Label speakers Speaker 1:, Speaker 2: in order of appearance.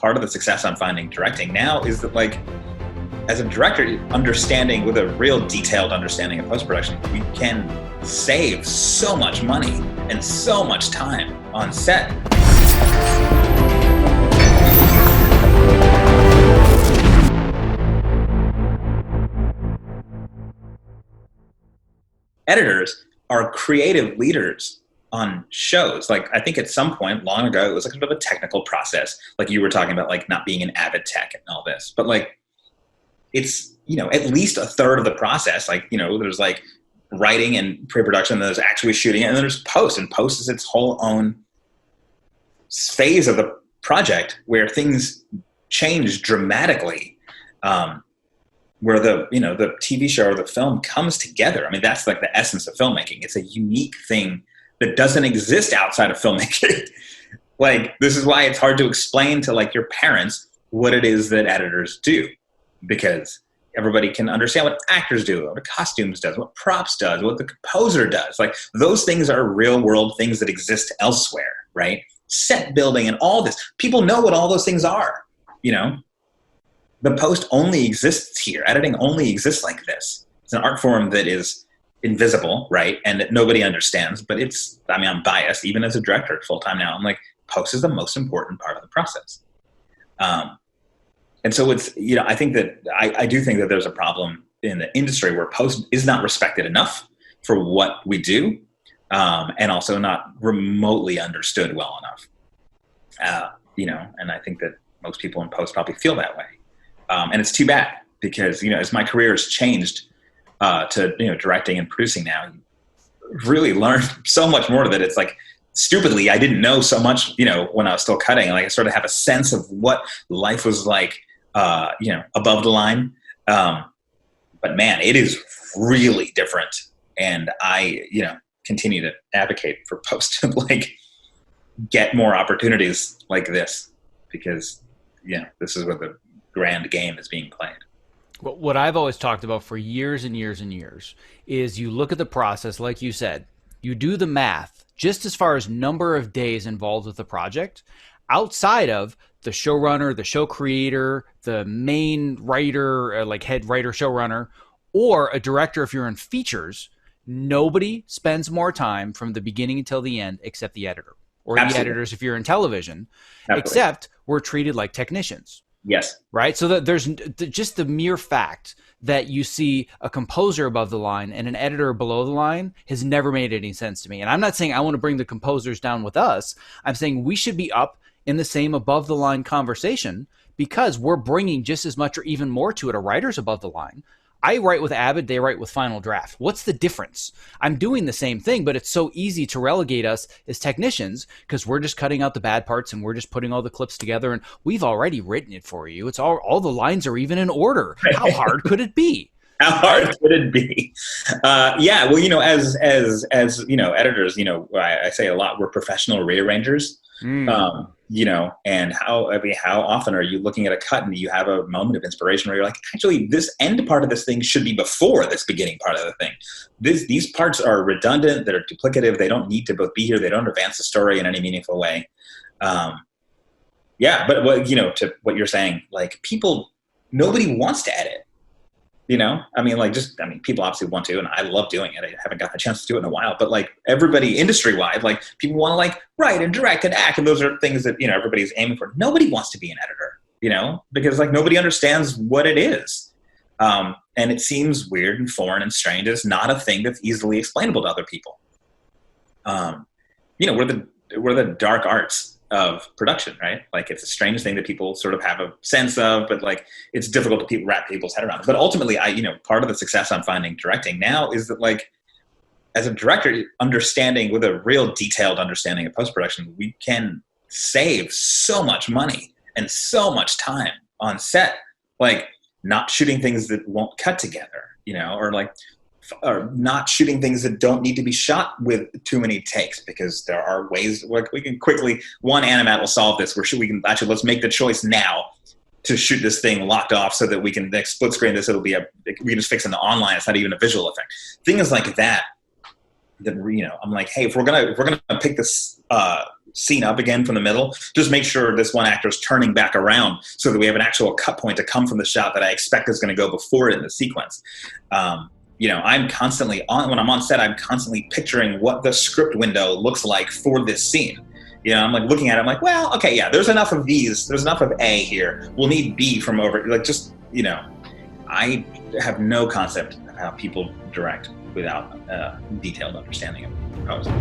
Speaker 1: part of the success I'm finding directing now is that, like, as a director, understanding with a real detailed understanding of post-production, we can save so much money and so much time on set. Editors are creative leaders on shows. Like, I think at some point long ago, it was like sort of a technical process. Like you were talking about, like not being an avid tech and all this, but like, it's, you know, at least a third of the process. Like, you know, there's like writing and pre-production, there's actually shooting, and then there's post, and post is its whole own phase of the project where things change dramatically. Where the, you know, the TV show or the film comes together. I mean, that's like the essence of filmmaking. It's a unique thing that doesn't exist outside of filmmaking. Like, this is why it's hard to explain to like your parents what it is that editors do, because everybody can understand what actors do, what the costumes does, what props does, what the composer does. Like, those things are real world things that exist elsewhere, right? Set building and all this. People know what all those things are, you know? The post only exists here. Editing only exists like this. It's an art form that is invisible, right? And that nobody understands, but it's, I mean, I'm biased, even as a director full-time now. I'm like, post is the most important part of the process. And so it's, you know, I think that, I do think that there's a problem in the industry where post is not respected enough for what we do, and also not remotely understood well enough. You know, and I think that most people in post probably feel that way. And it's too bad because, you know, as my career has changed to, you know, directing and producing now, I've really learned so much more that it's like, stupidly, I didn't know so much, you know, when I was still cutting. Like, I sort of have a sense of what life was like, you know, above the line. But man, it is really different. And I, you know, continue to advocate for post to like get more opportunities like this because, you know, this is where the grand game is being played.
Speaker 2: Well, what I've always talked about for years and years and years is you look at the process, like you said, you do the math just as far as number of days involved with the project outside of the showrunner, the show creator, the main writer, like head writer, showrunner, or a director if you're in features. Nobody spends more time from the beginning until the end except the editor or
Speaker 1: Absolutely.
Speaker 2: the editors if you're in television.
Speaker 1: Absolutely.
Speaker 2: Except we're treated like technicians.
Speaker 1: Yes.
Speaker 2: Right. So that there's just the mere fact that you see a composer above the line and an editor below the line has never made any sense to me. And I'm not saying I want to bring the composers down with us. I'm saying we should be up in the same above the line conversation because we're bringing just as much or even more to it. A writer's above the line. I write with Avid, they write with Final Draft. What's the difference? I'm doing the same thing, but it's so easy to relegate us as technicians because we're just cutting out the bad parts and we're just putting all the clips together and we've already written it for you. It's all the lines are even in order. How hard could it be?
Speaker 1: How hard could it be? Yeah, well, you know, as you know, editors, you know, I say a lot, we're professional rearrangers. You know, and how often are you looking at a cut and you have a moment of inspiration where you're like, actually, this end part of this thing should be before this beginning part of the thing. These parts are redundant, they're duplicative, they don't need to both be here, they don't advance the story in any meaningful way. Yeah, but what, you know, to what you're saying, like nobody wants to edit. You know, I mean, people obviously want to, and I love doing it. I haven't got the chance to do it in a while, but like everybody industry-wide, like people want to like write and direct and act, and those are things that, you know, everybody's aiming for. Nobody wants to be an editor, you know, because like nobody understands what it is. And it seems weird and foreign and strange. It's not a thing that's easily explainable to other people. You know, we're the dark arts of production, right? Like, it's a strange thing that people sort of have a sense of, but like it's difficult to wrap people's head around. But ultimately, you know, part of the success I'm finding directing now is that, like, as a director, understanding with a real detailed understanding of post-production, we can save so much money and so much time on set, like not shooting things that won't cut together, you know, or not shooting things that don't need to be shot with too many takes, because there are ways, like, we can quickly, one animat will solve this, let's make the choice now to shoot this thing locked off so that we can split screen this. We can just fix it in the online. It's not even a visual effect. Things like that, you know, I'm like, hey, if we're gonna pick this scene up again from the middle. Just make sure this one actor is turning back around so that we have an actual cut point to come from the shot that I expect is going to go before it in the sequence. I'm constantly when I'm on set, I'm constantly picturing what the script window looks like for this scene. I'm like looking at it, I'm like, well, okay, yeah, there's enough of these, there's enough of A here. We'll need B from over, like, just, I have no concept of how people direct without a detailed understanding of proposal.